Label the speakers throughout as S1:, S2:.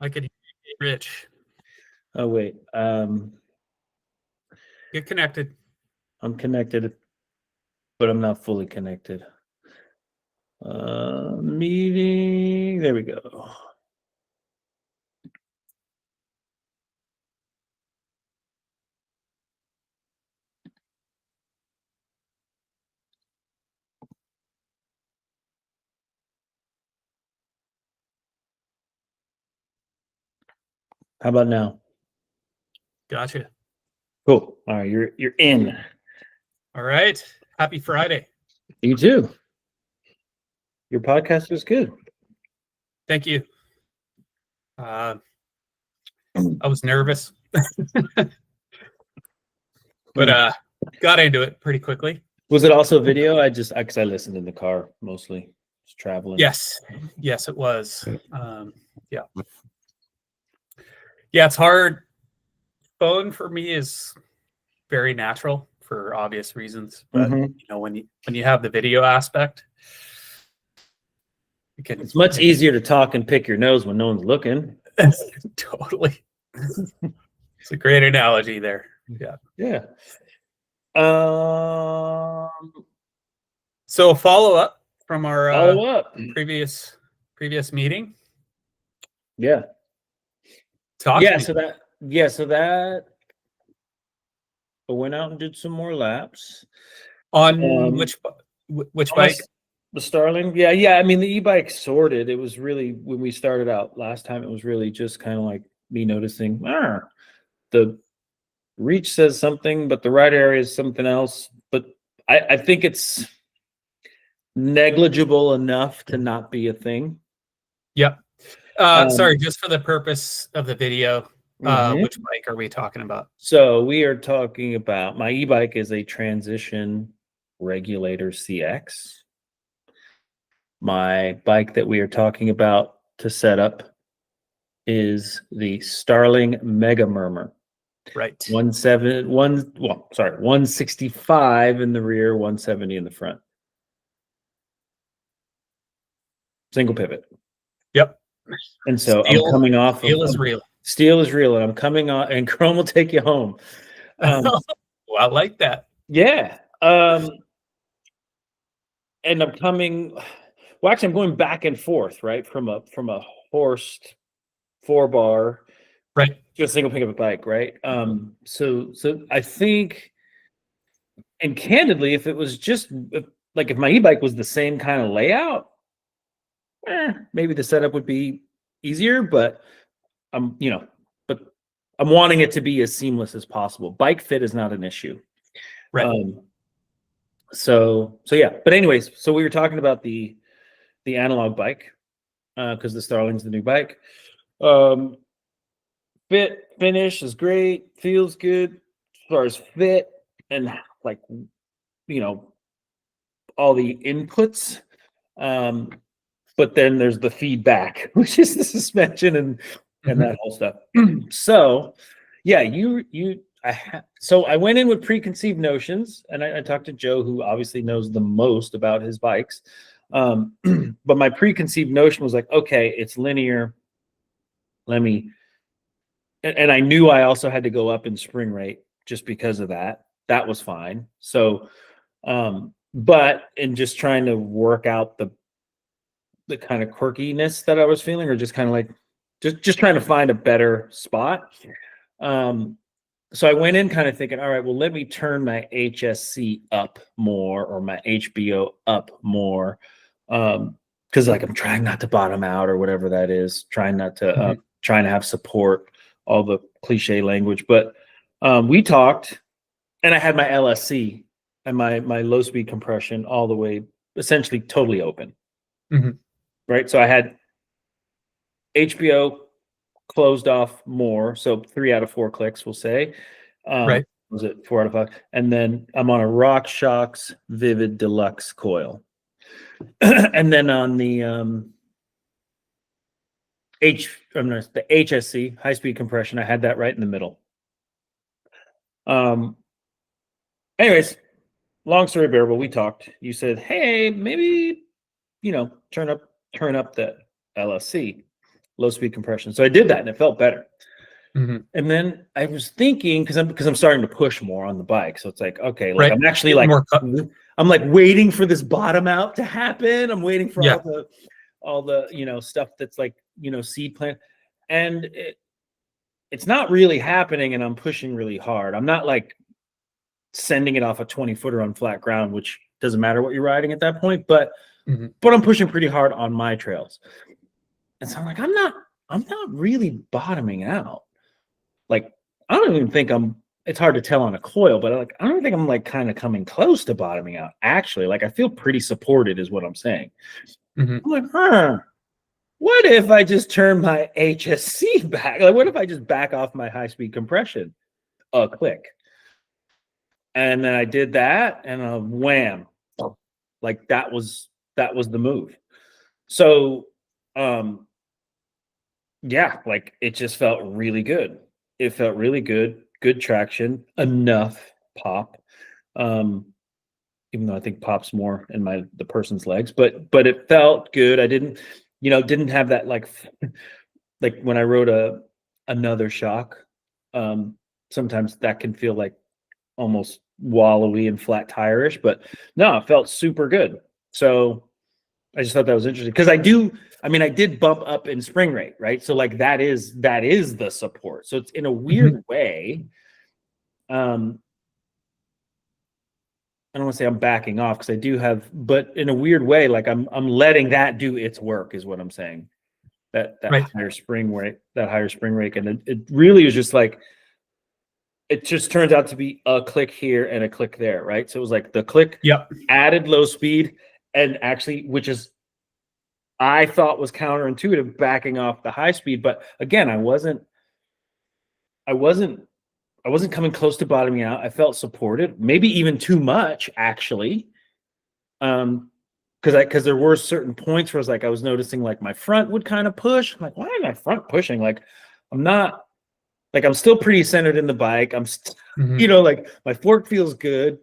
S1: I could hear you, Rich.
S2: Oh wait,
S1: Get connected.
S2: I'm connected, but I'm not fully connected. Meeting. There we go. How about now?
S1: Gotcha.
S2: Cool. All right, you're in.
S1: All right. Happy Friday.
S2: You too. Your podcast is good.
S1: Thank you. I was nervous, but got into it pretty quickly.
S2: Was it also video? Because I listened in the car mostly, just traveling.
S1: Yes, it was. Yeah, it's hard. Phone for me is very natural for obvious reasons, but when you have the video aspect,
S2: It's much easier to talk and pick your nose when no one's looking.
S1: Totally. It's a great analogy there.
S2: Yeah.
S1: So follow up from our previous meeting.
S2: Yeah.
S1: So
S2: that I went out and did some more laps.
S1: On which bike?
S2: The Starling. Yeah. I mean, the e-bike sorted. It was really, when we started out last time, it was really just kind of like me noticing, the reach says something, but the right area is something else. But I think it's negligible enough to not be a thing.
S1: Yep. Sorry, just for the purpose of the video, which bike are we talking about?
S2: So we are talking about, my e-bike is a Transition Regulator CX. My bike that we are talking about to set up is the Starling Mega Murmur.
S1: Right.
S2: 165 in the rear, 170 in the front. Single pivot.
S1: Yep.
S2: And so I'm coming off.
S1: Steel is real.
S2: Steel is real, and I'm coming on, and Chrome will take you home.
S1: Well, I like that.
S2: Yeah. And I'm coming. Well, actually, I'm going back and forth, right, from a horsed 4-bar,
S1: right,
S2: to a single pickup bike, right. So I think, and candidly, if it was just like if my e-bike was the same kind of layout, maybe the setup would be easier. But I'm wanting it to be as seamless as possible. Bike fit is not an issue.
S1: Right.
S2: So yeah. But anyways, so we were talking about the analog bike, because the Starling's the new bike. Fit finish is great, feels good as far as fit and like all the inputs. But then there's the feedback, which is the suspension and that whole stuff. So yeah, so I went in with preconceived notions, and I talked to Joe, who obviously knows the most about his bikes. But my preconceived notion was like, okay, it's linear. And I knew I also had to go up in spring rate just because of that. That was fine. So, but in just trying to work out the kind of quirkiness that I was feeling, or just kind of like, just trying to find a better spot. So I went in kind of thinking, all right, well, let me turn my HSC up more, or my HBO up more. Because like I'm trying not to bottom out, or whatever that is, trying not to trying to have support, all the cliche language. But we talked, and I had my LSC and my low speed compression all the way, essentially totally open. Right. So I had HBO closed off more, so 3 out of 4 clicks, we'll say.
S1: Right.
S2: Was it 4 out of 5? And then I'm on a RockShox Vivid Deluxe coil. And then on the the HSC, high speed compression, I had that right in the middle. Anyways, long story bearable, we talked. You said, hey, maybe turn up the LSC. low speed compression. So I did that and it felt better.
S1: Mm-hmm.
S2: And then I was thinking, because I'm starting to push more on the bike. So it's like, okay, like
S1: Right.
S2: I'm actually like I'm like waiting for this bottom out to happen. I'm waiting for all the stuff that's like seed plant. And it's not really happening, and I'm pushing really hard. I'm not like sending it off a 20-footer on flat ground, which doesn't matter what you're riding at that point, but I'm pushing pretty hard on my trails. And so I'm like, I'm not really bottoming out. Like, I don't even think it's hard to tell on a coil, but I don't think I'm like kind of coming close to bottoming out. Actually, like I feel pretty supported is what I'm saying. I'm like, what if I just turn my HSC back? Like, what if I just back off my high-speed compression a click? And then I did that, and wham, like that was the move. So, yeah, like it just felt really good. It felt really good. Good traction, enough pop. Even though I think pop's more in the person's legs, but it felt good. I didn't have that like when I rode another shock. Sometimes that can feel like almost wallowy and flat tire-ish, but no, it felt super good. So I just thought that was interesting because I did bump up in spring rate, right? So like that is the support. So it's in a weird way. I don't want to say I'm backing off because I do have, but in a weird way, like I'm letting that do its work is what I'm saying. That higher spring rate, and it really was just like, it just turns out to be a click here and a click there, right? So it was like the click added low speed, and actually, which is I thought was counterintuitive, backing off the high speed, but again, I wasn't coming close to bottoming out. I felt supported, maybe even too much, actually. Because there were certain points where I was noticing like my front would kind of push. I'm like, why am my front pushing? Like, I'm still pretty centered in the bike. I'm like my fork feels good.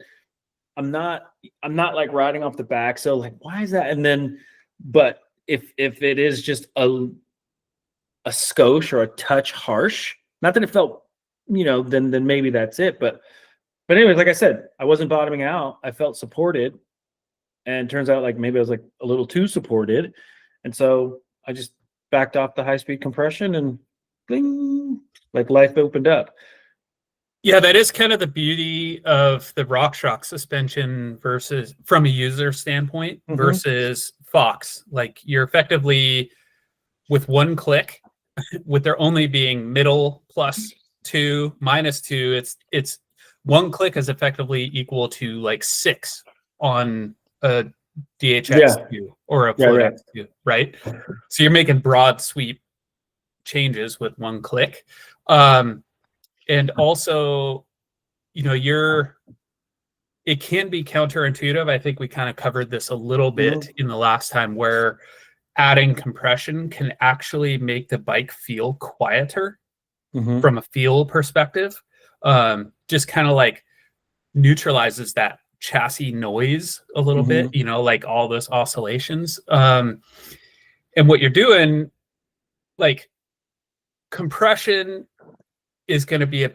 S2: I'm not like riding off the back. So like, why is that? And then, but if it is just a skosh or a touch harsh, not that it felt, then maybe that's it. But anyways, like I said, I wasn't bottoming out. I felt supported, and turns out like maybe I was like a little too supported, and so I just backed off the high speed compression, and bling, like life opened up.
S1: Yeah, that is kind of the beauty of the RockShox suspension versus, from a user standpoint, versus Fox. Like you're effectively with one click, with there only being middle plus 2 minus 2, it's one click is effectively equal to like 6 on a DHX2 or a Float X2, right? So you're making broad sweep changes with one click. And also, it can be counterintuitive. I think we kind of covered this a little bit in the last time, where adding compression can actually make the bike feel quieter from a feel perspective. Just kind of like neutralizes that chassis noise a little bit, like all those oscillations. And what you're doing, like compression is going to be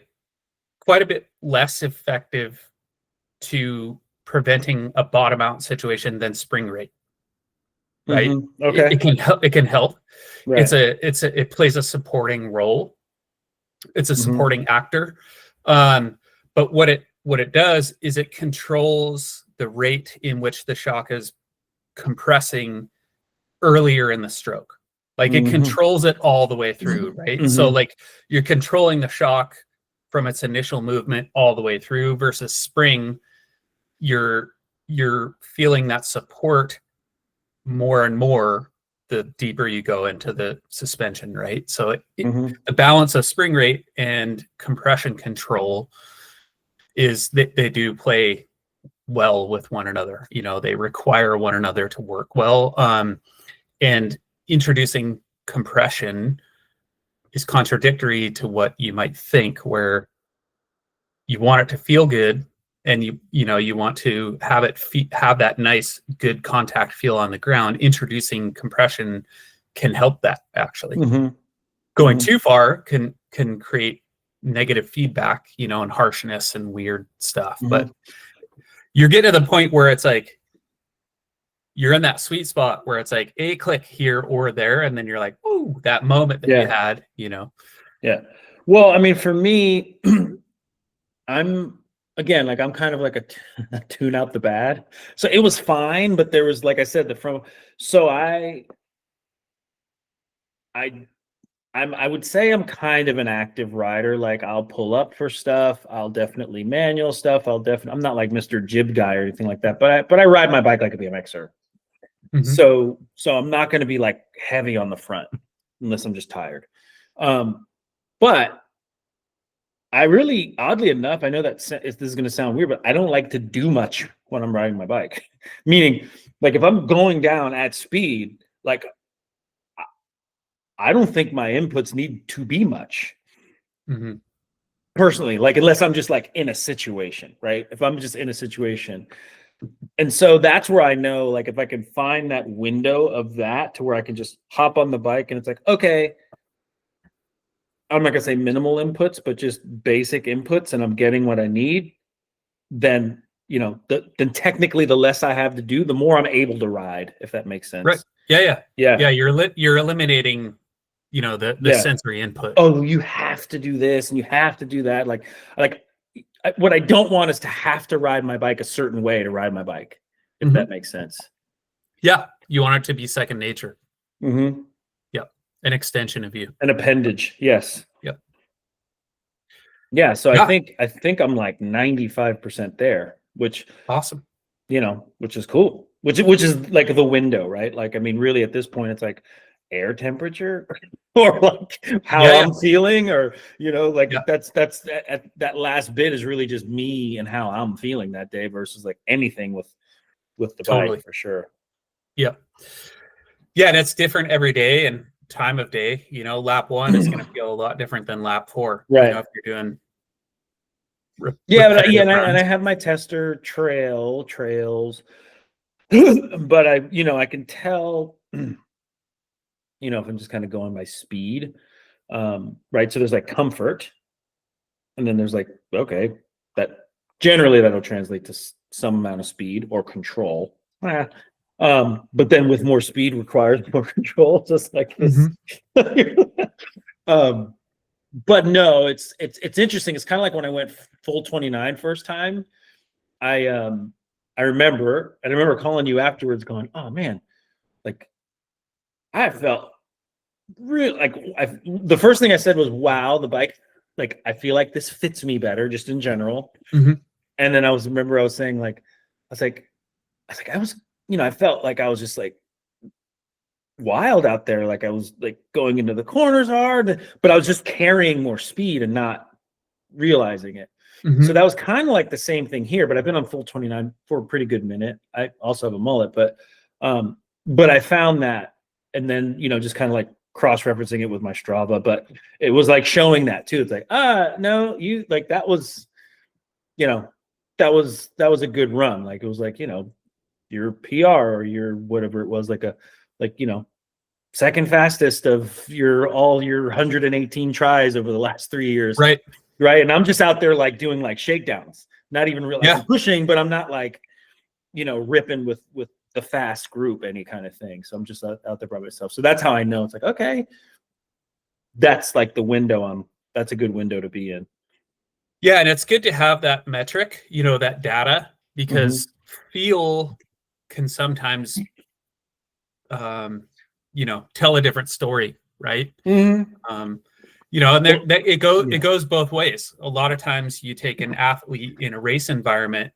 S1: quite a bit less effective to preventing a bottom out situation than spring rate. Right.
S2: Okay.
S1: It can help.
S2: Right.
S1: It plays a supporting role. It's a supporting actor. But what it does is it controls the rate in which the shock is compressing earlier in the stroke. Like it controls it all the way through, right? So like you're controlling the shock from its initial movement all the way through, versus spring, you're feeling that support more and more the deeper you go into the suspension, right? So the balance of spring rate and compression control is that they do play well with one another. They require one another to work well. And introducing compression is contradictory to what you might think, where you want it to feel good, and you want to have it have that nice, good contact feel on the ground. Introducing compression can help that, actually. Going too far can create negative feedback, and harshness and weird stuff. But you're getting to the point where it's like you're in that sweet spot where it's like a click here or there, and then you're like, "Ooh, that moment that you had,"
S2: Yeah. Well, I mean, for me, I'm kind of like a tune out the bad. So it was fine, but there was, like I said, I would say I'm kind of an active rider. Like I'll pull up for stuff. I'll definitely manual stuff. I'm not like Mr. Jib guy or anything like that, but I ride my bike like a BMXer. So I'm not going to be like heavy on the front unless I'm just tired. But I really, oddly enough, I know that this is going to sound weird, but I don't like to do much when I'm riding my bike. Meaning, like if I'm going down at speed, like I don't think my inputs need to be much. Personally, like unless I'm just like in a situation, right? If I'm just in a situation. And so that's where I know, like if I can find that window of that to where I can just hop on the bike and it's like, okay, I'm not gonna say minimal inputs, but just basic inputs, and I'm getting what I need, then then technically the less I have to do, the more I'm able to ride, if that makes sense.
S1: Right. Yeah. You're eliminating, the sensory input.
S2: Oh, you have to do this and you have to do that. Like what I don't want is to have to ride my bike a certain way to ride my bike, if that makes sense.
S1: Yeah, you want it to be second nature. An extension of you,
S2: an appendage. Yes.
S1: Yep.
S2: Yeah. So I think I'm like 95% there, which
S1: awesome.
S2: Which is cool. Which is like the window, right? Like, I mean, really at this point, it's like air temperature or like how I'm feeling, or that's that last bit is really just me and how I'm feeling that day versus like anything with the bike for sure.
S1: Yeah. And it's different every day and time of day. Lap 1 is going to feel a lot different than lap 4,
S2: right?
S1: If you're doing
S2: and I have my tester trails but I can tell if I'm just kind of going by speed, right? So there's like comfort, and then there's like, okay, that generally that'll translate to some amount of speed or control. But then with more speed requires more control, just like this. But no, it's interesting. It's kind of like when I went full 29 first time. I remember calling you afterwards going, oh man, like I felt really like the first thing I said was, wow, the bike, like I feel like this fits me better just in general. And then I was saying like, I felt like I was just like wild out there. Like I was like going into the corners hard, but I was just carrying more speed and not realizing it. So that was kind of like the same thing here, but I've been on full 29 for a pretty good minute. I also have a mullet, but I found that, and then, just kind of like cross-referencing it with my Strava, but it was like showing that too. It's like, no, you like, that was, that was a good run. Like, it was like, your PR or your, whatever it was, like second fastest of all your 118 tries over the last 3 years. Right. And I'm just out there like doing like shakedowns, not even really pushing, but I'm not like, ripping with the fast group, any kind of thing. So I'm just out there by myself. So that's how I know it's like, okay, that's like the window. That's a good window to be in.
S1: Yeah. And it's good to have that metric, that data, because feel can sometimes, tell a different story. Right. And it goes both ways. A lot of times you take an athlete in a race environment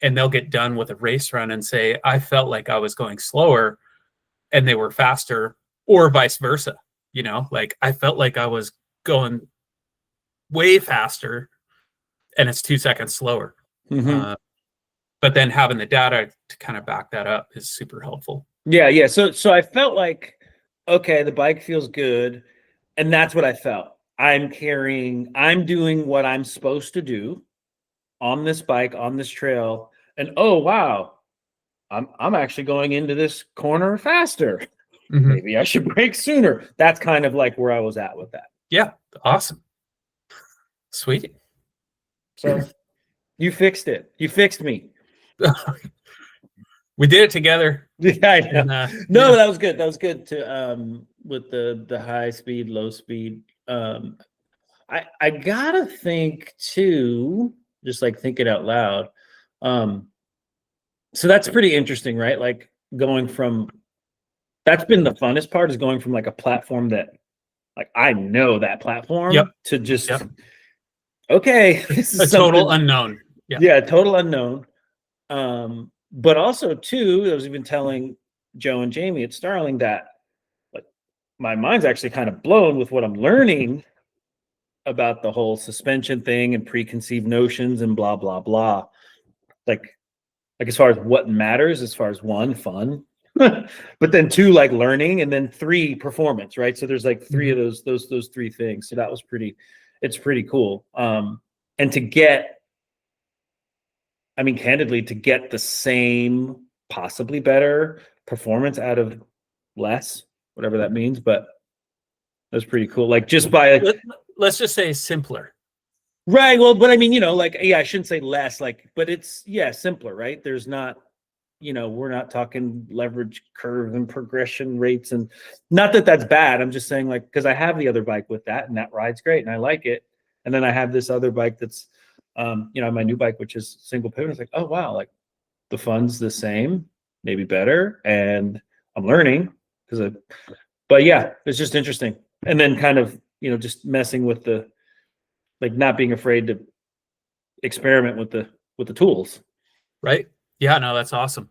S1: and they'll get done with a race run and say, I felt like I was going slower and they were faster, or vice versa. Like I felt like I was going way faster and it's 2 seconds slower. But then having the data to kind of back that up is super helpful.
S2: Yeah. So I felt like, okay, the bike feels good. And that's what I felt. I'm doing what I'm supposed to do on this bike, on this trail. And oh, wow, I'm actually going into this corner faster. Maybe I should break sooner. That's kind of like where I was at with that.
S1: Yeah. Awesome. Sweet.
S2: So you fixed it. You fixed me.
S1: We did it together.
S2: Yeah, I know.
S1: And,
S2: No,
S1: yeah.
S2: that was good. That was good to with the high speed, low speed. I gotta think too, just like thinking out loud. So that's pretty interesting, right? Like going from that's been the funnest part is going from like a platform that like I know that platform
S1: Yep.
S2: to just
S1: Yep.
S2: okay, this is
S1: A total
S2: something
S1: unknown. Yeah.
S2: yeah, total unknown. But also too, I was even telling Joe and Jamie at Starling that like my mind's actually kind of blown with what I'm learning about the whole suspension thing and preconceived notions and blah blah blah. Like as far as what matters, as far as one, fun, but then two, like learning, and then three, performance, right? So there's like three of those three things. So that was it's pretty cool. And to get, I mean, candidly, to get the same, possibly better performance out of less, whatever that means, but that's pretty cool. Like just by like,
S1: Let's just say simpler.
S2: right. Well, but I mean, like, yeah, I shouldn't say less, like, but it's, yeah, simpler, right? There's not, we're not talking leverage curve and progression rates. And not that that's bad. I'm just saying, like, because I have the other bike with that and that rides great and I like it. And then I have this other bike that's, my new bike, which is single pivot. It's like, oh, wow, like the fun's the same, maybe better. And I'm learning but yeah, it's just interesting. And then kind of, just messing with like not being afraid to experiment with the tools.
S1: Right. Yeah, no, that's awesome.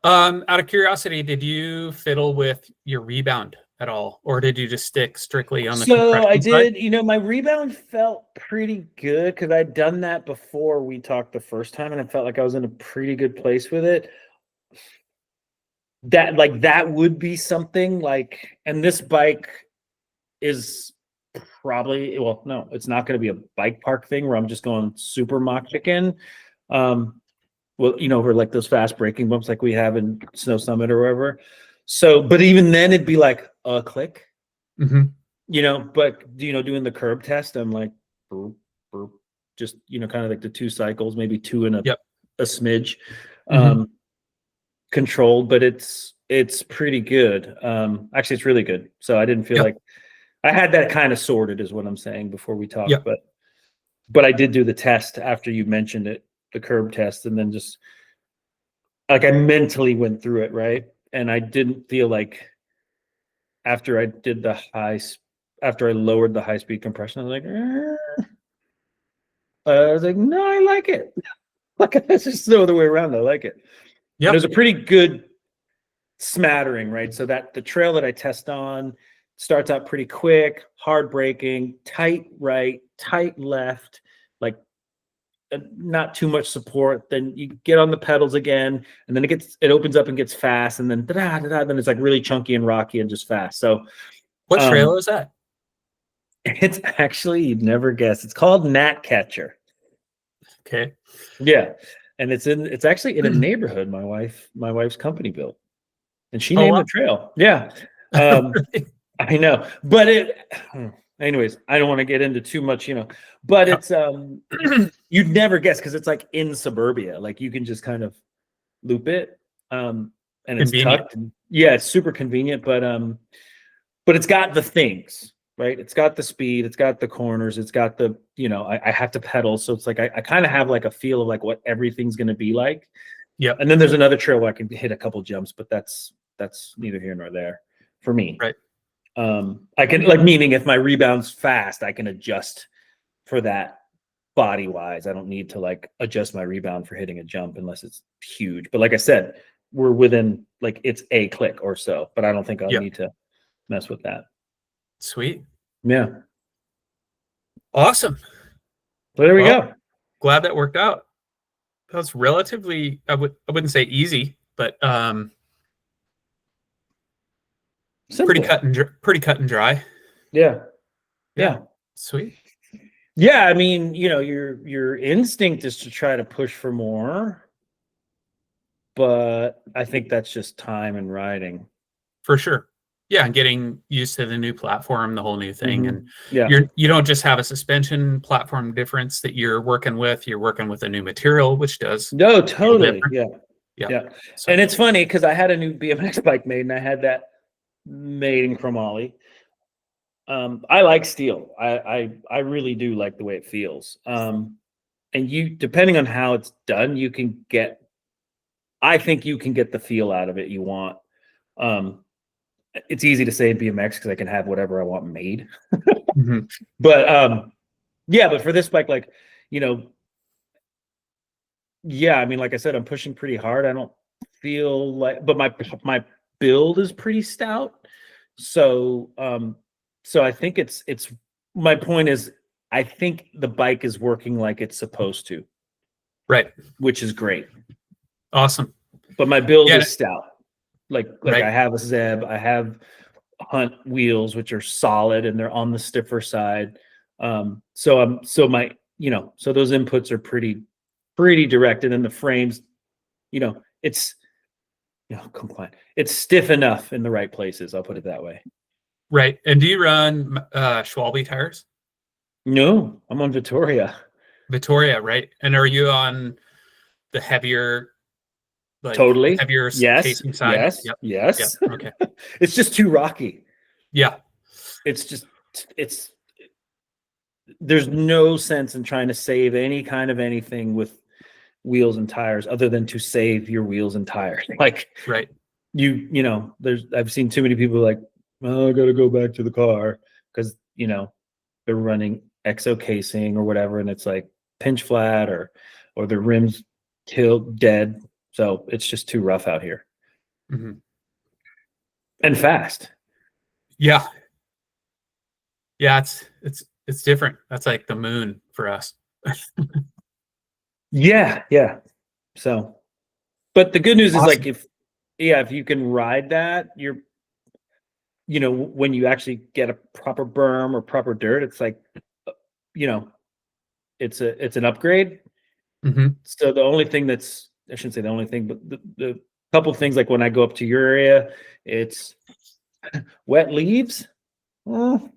S1: Out of curiosity, did you fiddle with your rebound at all, or did you just stick strictly on the
S2: So I
S1: compression side?
S2: did, my rebound felt pretty good because I'd done that before we talked the first time, and I felt like I was in a pretty good place with it. That would be something like, and this bike is probably, well, no, it's not going to be a bike park thing where I'm just going super mock chicken. Well, over like those fast braking bumps like we have in Snow Summit or wherever. So, but even then it'd be like a click, but doing the curb test, I'm like, burp, burp, just, kind of like the 2 cycles, maybe 2 and
S1: Yep.
S2: a smidge, controlled, but it's pretty good. Actually it's really good. So I didn't feel like I had that kind of sorted is what I'm saying before we talked, but I did do the test after you mentioned it, the curb test, and then just like I mentally went through it, right? And I didn't feel like after I lowered the high speed compression, I was like, no, I like it. Like that's just no other way around. I like it.
S1: Yeah.
S2: There's a pretty good smattering, right? So that the trail that I test on starts out pretty quick, hard braking, tight right, tight left, like not too much support. Then you get on the pedals again, and then it opens up and gets fast, and then then it's like really chunky and rocky and just fast. So
S1: what trail is that?
S2: It's actually, you'd never guess. It's called Gnat Catcher.
S1: Okay.
S2: Yeah. And it's actually in a neighborhood my wife's company built. And she named the trail. Yeah. I know. But anyways, I don't want to get into too much, but it's you'd never guess because it's like in suburbia. Like you can just kind of loop it. And it's tucked. Yeah, it's super convenient, but it's got the things, right? It's got the speed, it's got the corners, it's got the, I have to pedal. So it's like I kind of have like a feel of like what everything's gonna be like.
S1: Yeah.
S2: And then there's another trail where I can hit a couple jumps, but that's neither here nor there for me.
S1: Right.
S2: I can, like, meaning if my rebound's fast, I can adjust for that body wise. I don't need to like adjust my rebound for hitting a jump unless it's huge. But like I said, we're within like it's a click or so, but I don't think I'll need to mess with that.
S1: Sweet.
S2: Yeah.
S1: Awesome.
S2: So there we go.
S1: Glad that worked out. That was relatively, I wouldn't say easy, but pretty cut and dry.
S2: Yeah.
S1: Sweet.
S2: Yeah, I mean, your instinct is to try to push for more, but I think that's just time and riding.
S1: for sure. Yeah, and getting used to the new platform, the whole new thing, and
S2: Yeah.
S1: you don't just have a suspension platform difference that you're working with. You're working with a new material, which does
S2: No,
S1: feel
S2: totally.
S1: different.
S2: Yeah.
S1: Yeah. So
S2: And it's funny because I had a new BMX bike made, and I had that made in chromoly. I like steel. I really do like the way it feels. And you, depending on how it's done, you can get. I think you can get the feel out of it you want. It's easy to say BMX because I can have whatever I want made.
S1: mhm.
S2: But yeah, but for this bike, like, you know, yeah, I mean, like I said, I'm pushing pretty hard. I don't feel like, but my build is pretty stout. So so I think it's my point is I think the bike is working like it's supposed to,
S1: Right.
S2: which is great.
S1: Awesome.
S2: But my build
S1: Yeah.
S2: is stout. Like
S1: Right.
S2: I have a Zeb, I have Hunt wheels, which are solid and they're on the stiffer side. So my, you know, so those inputs are pretty direct, and then the frames, you know, it's, you know, compliant. It's stiff enough in the right places. I'll put it that way.
S1: Right. And do you run Schwalbe tires?
S2: No, I'm on Vittoria.
S1: Vittoria, right? And are you on the heavier, like
S2: Totally.
S1: heavier
S2: Yes.
S1: casing side?
S2: Yes.
S1: Yep. Yep.
S2: Yes.
S1: Okay.
S2: It's just too rocky.
S1: Yeah.
S2: It's just, it's, there's no sense in trying to save any kind of anything with wheels and tires other than to save your wheels and tires. Like,
S1: Right.
S2: you know, I've seen too many people like, oh, I got to go back to the car because, you know, they're running exo casing or whatever, and it's like pinch flat or the rims killed dead. So it's just too rough out here
S1: Mm-hmm.
S2: and fast.
S1: Yeah. Yeah. It's different. That's like the moon for us.
S2: Yeah. Yeah. So, but the good news is like,
S1: Awesome.
S2: if you can ride that, you're, you know, when you actually get a proper berm or proper dirt, it's like, you know, it's an upgrade.
S1: Mm-hmm.
S2: So the only thing that's, I shouldn't say the only thing, but the couple of things, like when I go up to your area, it's wet leaves. That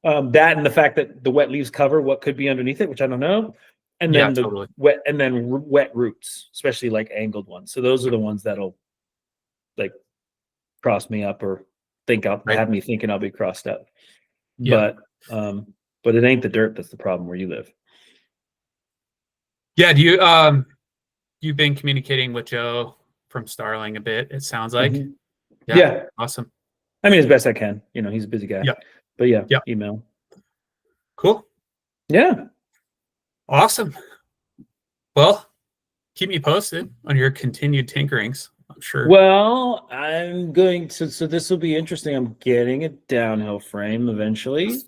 S2: and the fact that the wet leaves cover what could be underneath it, which I don't know. And
S1: Yeah,
S2: then the
S1: totally.
S2: wet roots, especially like angled ones. So those are the ones that'll like cross me up or
S1: Right.
S2: have me thinking I'll be crossed up.
S1: Yeah.
S2: But it ain't the dirt that's the problem where you live.
S1: Yeah. Do you you've been communicating with Joe from Starling a bit, it sounds like.
S2: Mhm.
S1: Yeah.
S2: Yeah.
S1: Awesome.
S2: I mean, as best I can. You know, he's a busy guy.
S1: Yeah.
S2: But yeah,
S1: Yeah.
S2: email.
S1: Cool.
S2: Yeah.
S1: Awesome. Well, keep me posted on your continued tinkerings. I'm sure.
S2: Well, I'm going to, so this will be interesting. I'm getting a downhill frame eventually.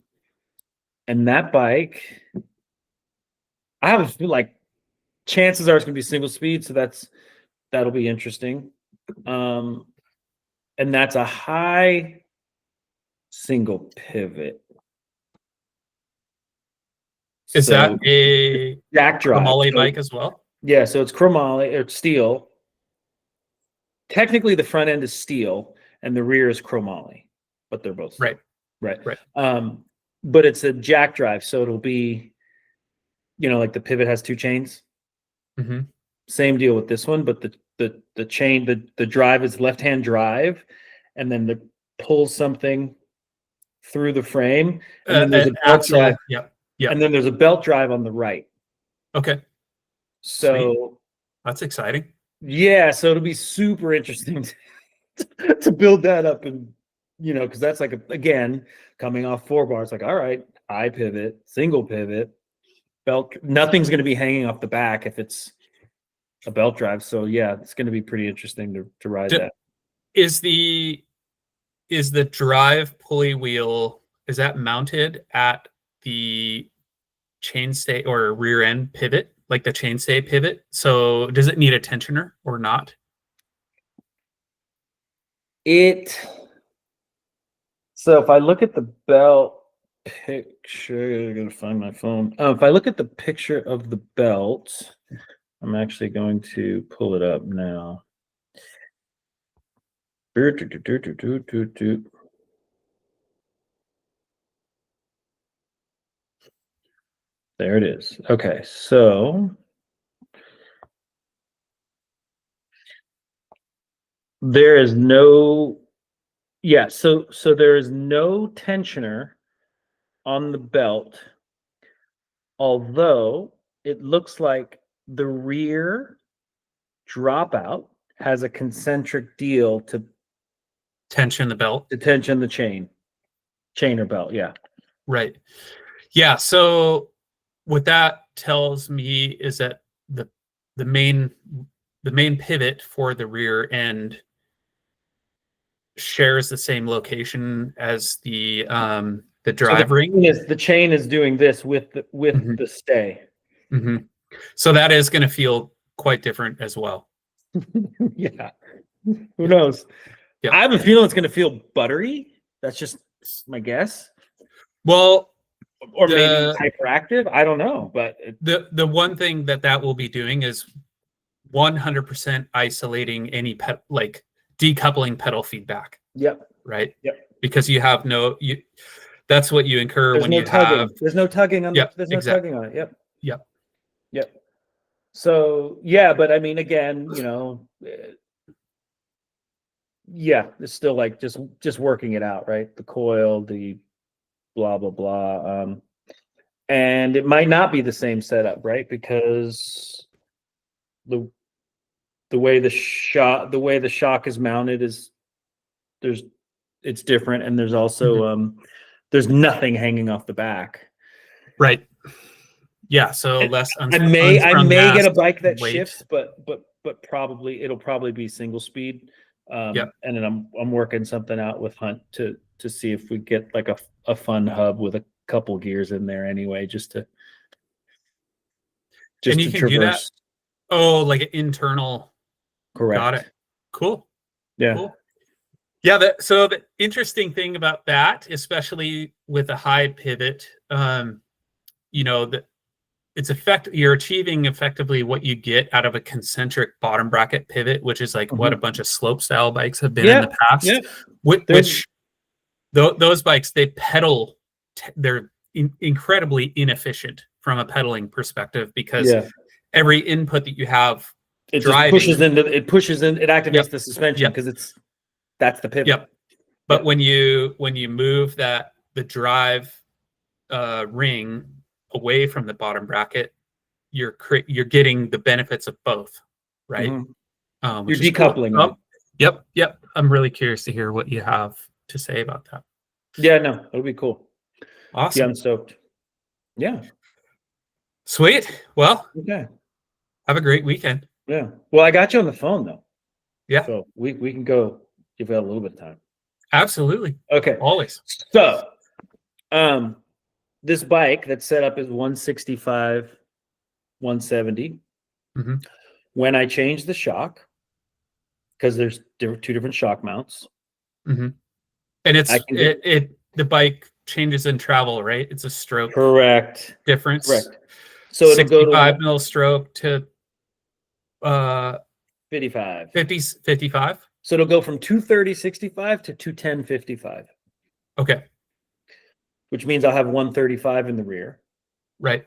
S2: And that bike, I have a feel like chances are it's going to be single speed. So that'll be interesting. And that's a high single pivot.
S1: Is
S2: So
S1: that a
S2: jack drive
S1: Kamali bike as well?
S2: Yeah, so it's chromoly or steel. Technically, the front end is steel and the rear is chromoly, but they're both
S1: Right.
S2: right.
S1: Right.
S2: But it's a jack drive, so it'll be, you know, like the pivot has two chains.
S1: Mm-hmm.
S2: Same deal with this one, but the chain, the drive is left-hand drive, and then the pulls something through the frame, and then there's a belt
S1: Axle.
S2: drive,
S1: Yep. Yep.
S2: and then there's a belt drive on the right.
S1: Okay.
S2: So
S1: Sweet. That's exciting.
S2: yeah, so it'll be super interesting to build that up, and you know, because that's like again coming off 4 bars, like all right, high pivot, single pivot, belt. Nothing's going to be hanging off the back if it's a belt drive. So yeah, it's going to be pretty interesting to ride that.
S1: Is the drive pulley wheel, is that mounted at the chainstay or rear end pivot, like the chainstay pivot? So does it need a tensioner or not?
S2: So if I look at the belt picture, I'm gonna find my phone. If I look at the picture of the belt, I'm actually going to pull it up now. There it is. Okay, so there is no, yeah, so there is no tensioner on the belt, although it looks like the rear dropout has a concentric deal to
S1: Tension the belt.
S2: tension the chain or belt. Yeah.
S1: Right. Yeah. So what that tells me is that the main pivot for the rear end shares the same location as the drive ring.
S2: The chain is doing this with the stay.
S1: Mm-hmm. So that is going to feel quite different as well.
S2: Yeah. Who knows? Yep. I have a feeling it's going to feel buttery. That's just my guess.
S1: Well,
S2: or maybe hyperactive. I don't know. But
S1: the one thing that will be doing is 100% isolating any like decoupling pedal feedback.
S2: Yep.
S1: Right.
S2: Yep.
S1: Because you have that's what you incur
S2: there's
S1: when
S2: no
S1: you
S2: tugging.
S1: have.
S2: There's no tugging on.
S1: Yep,
S2: there's no tugging on it. Yep.
S1: Yep.
S2: Yep. So yeah, but I mean, again, yeah, it's still like just working it out, right? The coil, the blah blah blah, and it might not be the same setup, right? Because the way the shock is mounted is it's different, and there's also there's nothing hanging off the back,
S1: right? Yeah, so less.
S2: I may get a bike that shifts, but probably it'll probably be single speed. And then I'm working something out with Hunt to see if we get like a fun hub with a couple gears in there anyway, just to
S1: and you can traverse. Do that. Oh, like an internal.
S2: Correct.
S1: Got it. Cool.
S2: Yeah.
S1: Cool. Yeah. So the interesting thing about that, especially with a high pivot, you're achieving effectively what you get out of a concentric bottom bracket pivot, which is like what a bunch of slope style bikes have been in the past.
S2: Yeah.
S1: Which those bikes, they pedal, they're incredibly inefficient from a pedaling perspective because every input that you have,
S2: it pushes in, it activates the suspension because that's the pivot.
S1: Yep. But when you move the drive ring away from the bottom bracket, you're getting the benefits of both, right?
S2: You're decoupling.
S1: Cool. Yep. I'm really curious to hear what you have to say about that.
S2: Yeah, no, it'll be cool.
S1: Awesome.
S2: Yeah, I'm stoked. Yeah.
S1: Sweet. Well,
S2: okay.
S1: Have a great weekend.
S2: Yeah. Well, I got you on the phone though.
S1: Yeah.
S2: So we can go give it a little bit of time.
S1: Absolutely.
S2: Okay.
S1: Always.
S2: So, this bike that's set up is 165, 170. When I change the shock, because there's two different shock mounts,
S1: and the bike changes in travel, right? It's a stroke.
S2: Correct.
S1: Difference.
S2: Correct. So it'll go to
S1: 65 mil stroke to
S2: 55.
S1: 55.
S2: So it'll go from 230/65 to 210/55.
S1: Okay.
S2: Which means I'll have 135 in the rear.
S1: Right.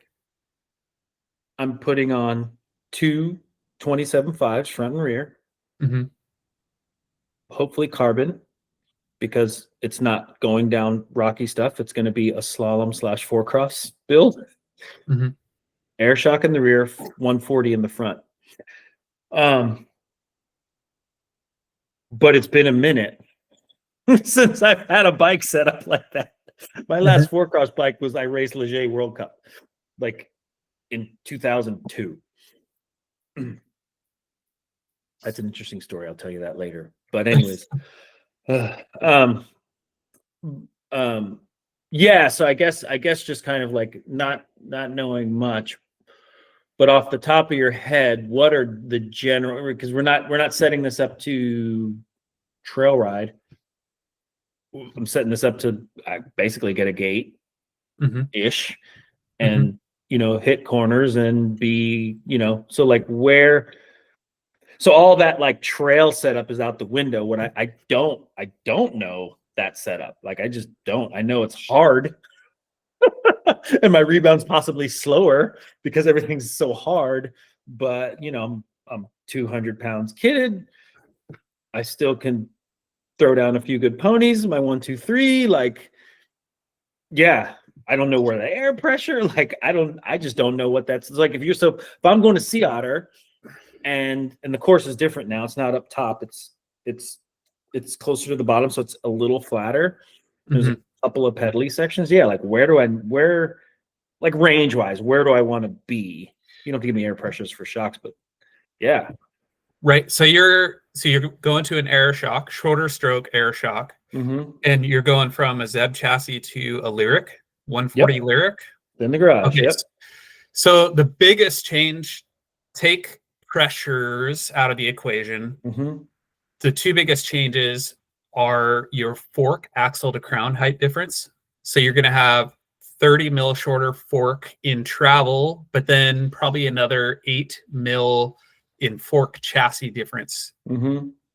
S2: I'm putting on two 27.5s front and rear. Hopefully carbon, because it's not going down rocky stuff. It's going to be a slalom / four cross build. Air shock in the rear, 140 in the front. But it's been a minute since I've had a bike set up like that. My last four cross bike was I raced Leger World Cup, like in 2002. That's an interesting story. I'll tell you that later. But anyways, yeah. So I guess just kind of like not knowing much, but off the top of your head, what are the general? Because we're not setting this up to trail ride. I'm setting this up to basically get a gate ish, and hit corners and be so like where. So all that like trail setup is out the window when I don't know that setup. Like I just don't. I know it's hard. And my rebound's possibly slower because everything's so hard. But you know, I'm 200 pounds kitted. I still can throw down a few good ponies. My 1-2-3, like, yeah. I don't know where the air pressure. Like, I just don't know what that's like. If I'm going to Sea Otter, and the course is different now. It's not up top. It's closer to the bottom, so it's a little flatter. There's a couple of pedally sections. Yeah, like where like range wise, where do I want to be? You don't have to give me air pressures for shocks, but yeah.
S1: Right. So you're going to an air shock, shorter stroke air shock, and you're going from a Zeb chassis to a Lyric, 140 Lyric.
S2: In the garage.
S1: Okay.
S2: Yep.
S1: So the biggest change, take pressures out of the equation. The two biggest changes are your fork axle to crown height difference. So you're going to have 30 mil shorter fork in travel, but then probably another 8 mil in fork chassis difference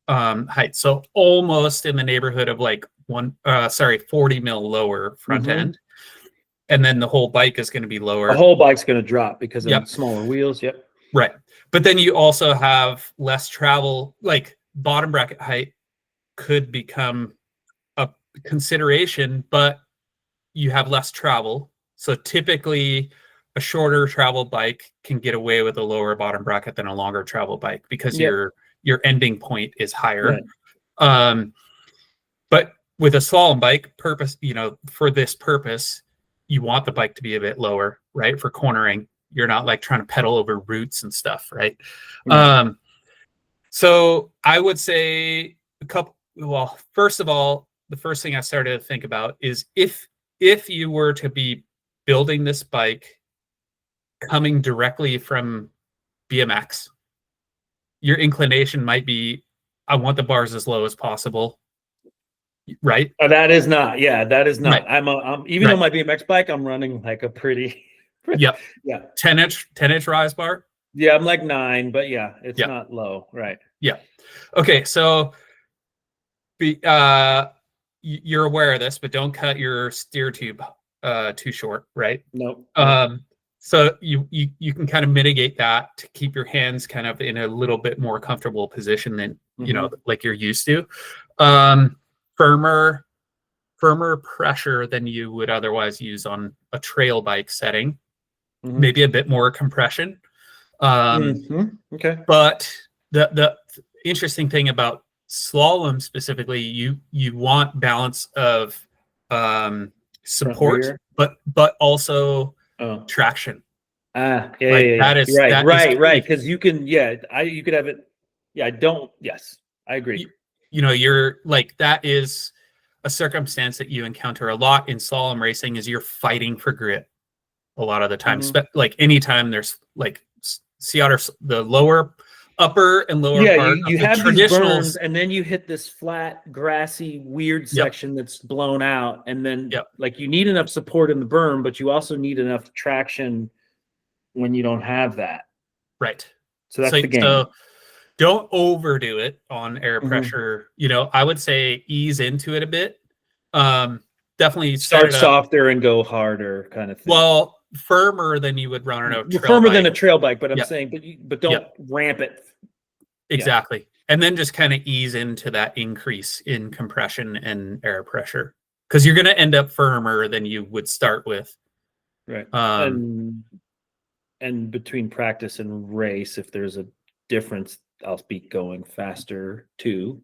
S1: height. So almost in the neighborhood of like 40 mil lower front end. And then the whole bike is going to be lower.
S2: The whole bike's going to drop because of smaller wheels. Yep.
S1: Right. But then you also have less travel, like bottom bracket height could become a consideration, but you have less travel. So typically a shorter travel bike can get away with a lower bottom bracket than a longer travel bike because your ending point is higher. Right. But with a slalom bike for this purpose, you want the bike to be a bit lower, right? For cornering. You're not like trying to pedal over roots and stuff, right? So I would say first of all, the first thing I started to think about is if you were to be building this bike coming directly from BMX, your inclination might be, I want the bars as low as possible. Right.
S2: That is not. Right. I'm even on my BMX bike, I'm running like a pretty
S1: 10-inch rise bar.
S2: Yeah, I'm like 9, but it's not low. Right.
S1: Yeah. Okay. So you're aware of this, but don't cut your steer tube too short, right?
S2: Nope.
S1: So you can kind of mitigate that to keep your hands kind of in a little bit more comfortable position than like you're used to. Firmer pressure than you would otherwise use on a trail bike setting. Maybe a bit more compression.
S2: Okay.
S1: But the interesting thing about slalom specifically, you want balance of support, but also traction.
S2: That is right. Because you can, you could have it. Yes, I agree.
S1: You're like, that is a circumstance that you encounter a lot in slalom racing, is you're fighting for grit a lot of the time. Like anytime there's like Sea Otter, the upper and lower part.
S2: You have these berms, and then you hit this flat, grassy, weird section that's blown out, and then like you need enough support in the berm, but you also need enough traction when you don't have that.
S1: Right.
S2: So that's the game.
S1: So don't overdo it on air pressure. I would say ease into it a bit. Definitely
S2: start softer and go harder, kind of thing.
S1: Well, firmer than you would run on a trail
S2: firmer
S1: bike.
S2: Than a trail bike, but I'm saying, but don't ramp it.
S1: Exactly. And then just kind of ease into that increase in compression and air pressure, because you're going to end up firmer than you would start with.
S2: Right. And between practice and race, if there's a difference, I'll be going faster too.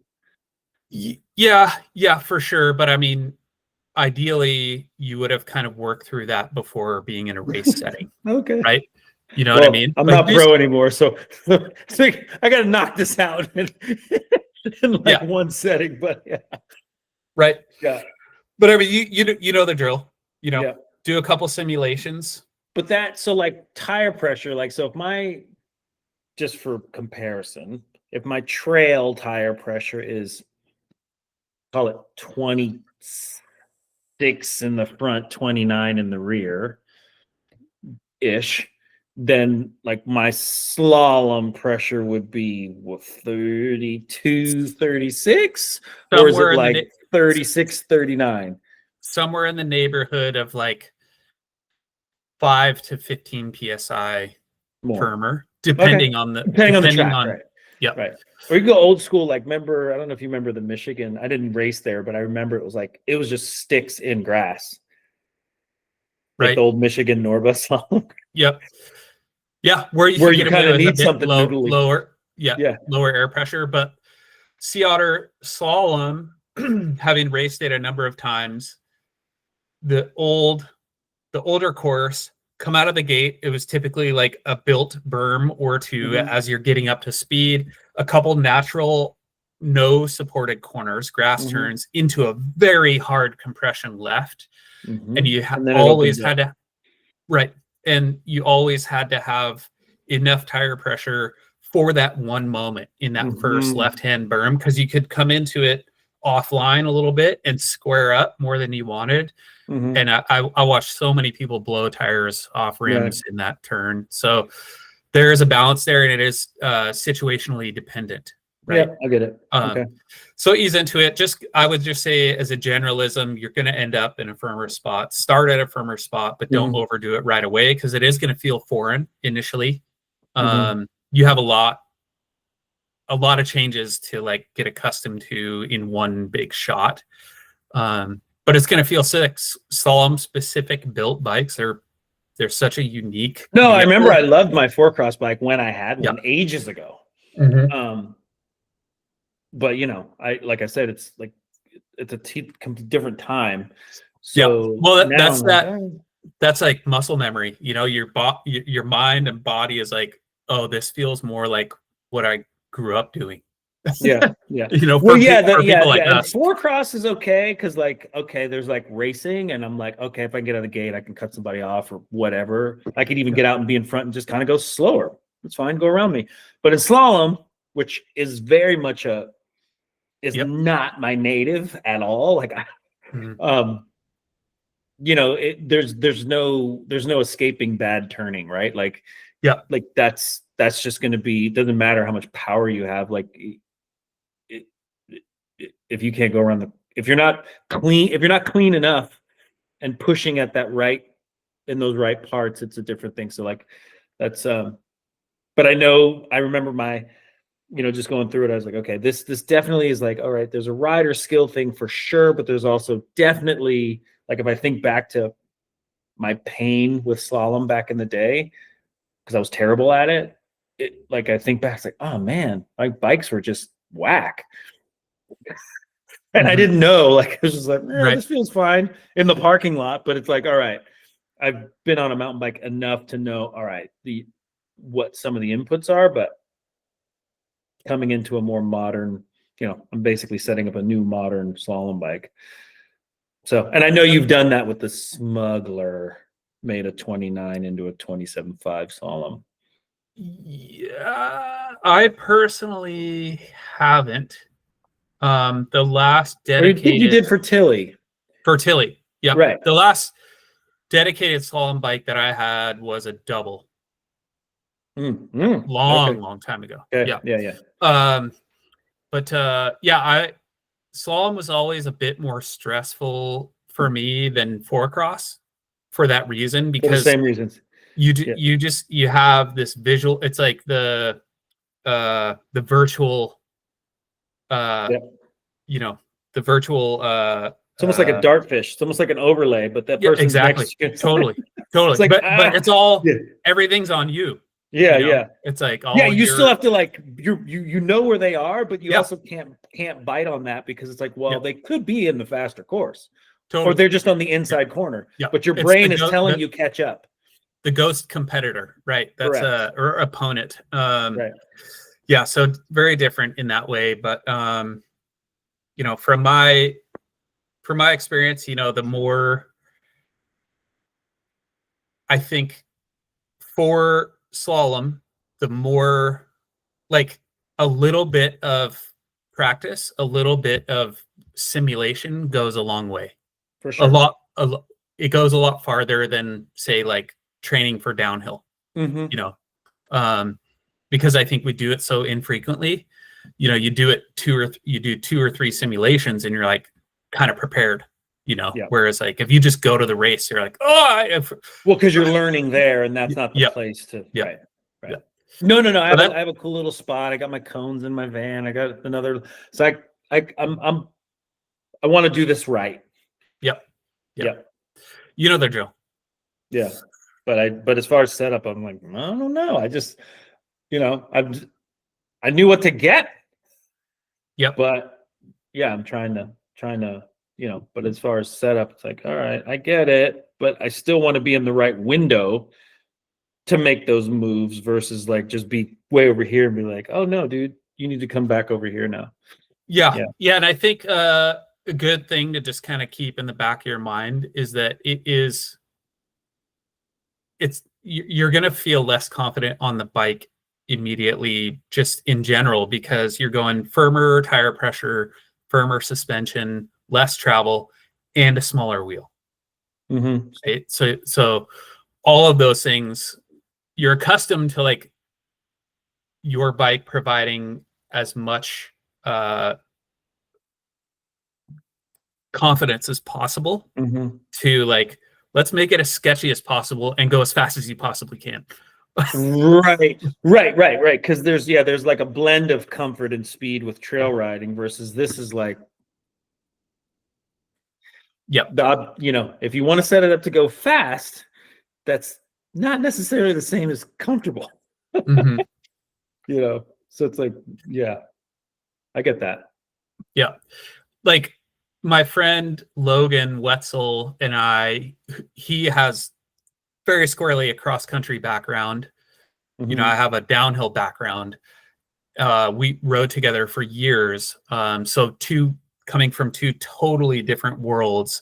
S1: Yeah, for sure. But I mean, ideally you would have kind of worked through that before being in a race setting.
S2: Okay.
S1: Right. You know what I mean?
S2: I'm not pro anymore, so I got to knock this out in one setting. But
S1: right.
S2: Yeah.
S1: But I mean, you know the drill. Do a couple simulations.
S2: But so like tire pressure, like so if just for comparison, if my trail tire pressure is, call it 26 in the front, 29 in the rear ish. then like my slalom pressure would be what, 32, 36, or is it
S1: Somewhere in the
S2: like 36, 39?
S1: somewhere in the neighborhood of like 5 to 15 psi
S2: More.
S1: firmer,
S2: Okay. Depending on the
S1: depending
S2: track,
S1: on
S2: right?
S1: yep.
S2: Right. Or you go old school, like remember, I don't know if you remember the Michigan. I didn't race there, but I remember it was just sticks in grass. Like the
S1: Right.
S2: old Michigan Norba slalom.
S1: Yep. Yeah, where you
S2: Where
S1: could
S2: you
S1: get away
S2: kind of
S1: with a
S2: need
S1: bit
S2: something noodly.
S1: lower, yeah,
S2: Yeah.
S1: lower air pressure. But sea otter slalom, having raced it a number of times, the older course, come out of the gate, it was typically like a built berm or two as you're getting up to speed, a couple natural no supported corners, grass turns into a very hard compression left, and you
S2: And then it
S1: always
S2: opens
S1: had
S2: up.
S1: to right, and you always had to have enough tire pressure for that one moment in that first left-hand berm, because you could come into it offline a little bit and square up more than you wanted. And I watched so many people blow tires off rims in that turn. So there is a balance there, and it is situationally dependent, right?
S2: Yeah, I get it. Okay.
S1: So ease into it. I would just say, as a generalism, you're going to end up in a firmer spot. Start at a firmer spot, but don't overdo it right away, because it is going to feel foreign initially. You have a lot of changes to like get accustomed to in one big shot. But it's going to feel sick. Slalom specific built bikes they're such a unique
S2: No,
S1: vehicle.
S2: I remember I loved my 4-cross bike when I had one ages ago. But like I said, it's like it's a different time. So
S1: well,
S2: now
S1: that's like muscle memory. Your mind and body is like, oh, this feels more like what I grew up doing.
S2: Yeah.
S1: For people like
S2: and
S1: us.
S2: 4-cross is okay, because like, okay, there's like racing, and I'm like, okay, if I get out of the gate, I can cut somebody off or whatever. I could even get out and be in front and just kind of go slower. It's fine, go around me. But in slalom, which is very much not my native at all. Like, there's no escaping bad turning, right? Like, like that's just going to be, doesn't matter how much power you have. Like, if you can't go around if you're not clean enough and pushing at that in those right parts, it's a different thing. So like, that's but I remember just going through it, I was like, okay, this definitely is like, all right, there's a rider skill thing for sure, but there's also definitely, like, if I think back to my pain with slalom back in the day, because I was terrible at it, like, I think back, it's like, oh man, my bikes were just whack. And I didn't know, like, I was just like, this feels fine in the parking lot, but it's like, all right, I've been on a mountain bike enough to know, all right, what some of the inputs are, but coming into a more modern, I'm basically setting up a new modern slalom bike. So, and I know you've done that with the Smuggler, made a 29 into a 27.5 slalom.
S1: Yeah, I personally haven't. The last dedicated
S2: you did for Tilly.
S1: Yeah.
S2: Right.
S1: The last dedicated slalom bike that I had was a double. Long time ago.
S2: Okay. Yeah.
S1: But slalom was always a bit more stressful for me than 4-cross for that reason, because
S2: for the same reasons.
S1: You have this visual, it's like the virtual the virtual
S2: it's almost like a dartfish. It's almost like an overlay, but that person's
S1: exactly
S2: next to
S1: totally it's like, but it's all everything's on you.
S2: Yeah.
S1: It's like,
S2: you still have to, like, you know where they are, but you also can't bite on that, because it's like, well, they could be in the faster course, or they're just on the inside corner. But your brain is telling you catch up.
S1: The ghost competitor, right? That's or opponent.
S2: Right.
S1: Yeah, so very different in that way. But from my experience, the more, I think, for slalom, the more, like, a little bit of practice, a little bit of simulation goes a long way.
S2: For sure.
S1: It goes a lot farther than, say, like, training for downhill.
S2: Mm-hmm.
S1: you know, because I think we do it so infrequently. You know, you do 2 or 3 simulations and you're like kind of prepared, you know,
S2: Yeah.
S1: whereas like if you just go to the race, you're like, oh,
S2: Well, because you're learning there, and that's not the
S1: Yep.
S2: place to.
S1: Yep.
S2: Right. Right.
S1: Yep.
S2: No. I
S1: So
S2: have a cool little spot. I got my cones in my van. I got another. So I want to do this right.
S1: Yep.
S2: Yep.
S1: You know the drill.
S2: Yeah. But as far as setup, I'm like, I don't know. I just, I knew what to get.
S1: Yep.
S2: But yeah, I'm trying to, but as far as setup, it's like, all right, I get it, but I still want to be in the right window to make those moves versus like just be way over here and be like, oh no, dude, you need to come back over here now.
S1: Yeah. And I think a good thing to just kind of keep in the back of your mind is that you're going to feel less confident on the bike immediately, just in general, because you're going firmer tire pressure, firmer suspension, less travel, and a smaller wheel.
S2: Mm-hmm.
S1: Right? So all of those things, you're accustomed to like your bike providing as much confidence as possible to like, let's make it as sketchy as possible and go as fast as you possibly can.
S2: Right. Because there's like a blend of comfort and speed with trail riding versus this is like, if you want to set it up to go fast, that's not necessarily the same as comfortable.
S1: Mm-hmm.
S2: So it's like, yeah, I get that.
S1: Yeah. Like my friend Logan Wetzel and he has very squarely a cross-country background.
S2: Mm-hmm.
S1: You know, I have a downhill background. We rode together for years. So coming from 2 totally different worlds,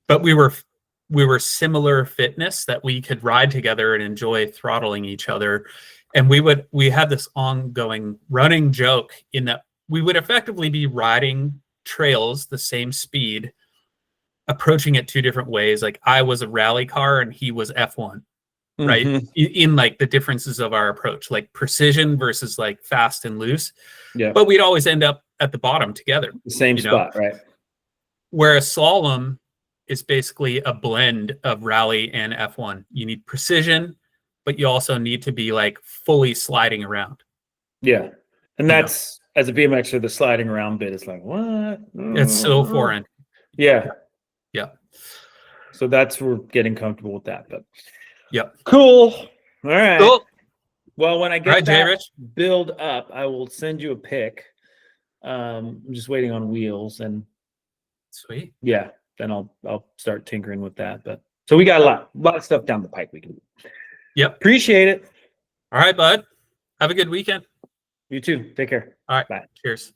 S1: but we were similar fitness that we could ride together and enjoy throttling each other. And we had this ongoing running joke in that we would effectively be riding trails the same speed, approaching it 2 different ways. Like I was a rally car and he was F1, right?
S2: Mm-hmm.
S1: In like the differences of our approach, like precision versus like fast and loose.
S2: Yeah.
S1: But we'd always end up at the bottom together.
S2: The same spot, right?
S1: Whereas slalom is basically a blend of rally and F1. You need precision, but you also need to be like fully sliding around.
S2: Yeah. And that's, as a BMXer, the sliding around bit is like, what?
S1: It's so foreign.
S2: Yeah. So that's, we're getting comfortable with that. But cool. All right.
S1: Cool.
S2: Well, when I get that
S1: Rich.
S2: build up, I will send you a pic. I'm just waiting on wheels and
S1: sweet.
S2: Yeah. Then I'll start tinkering with that. But so we got a lot of stuff down the pipe we can do.
S1: Yep.
S2: Appreciate it.
S1: All right, bud. Have a good weekend.
S2: You too. Take care.
S1: All right.
S2: Bye.
S1: Cheers.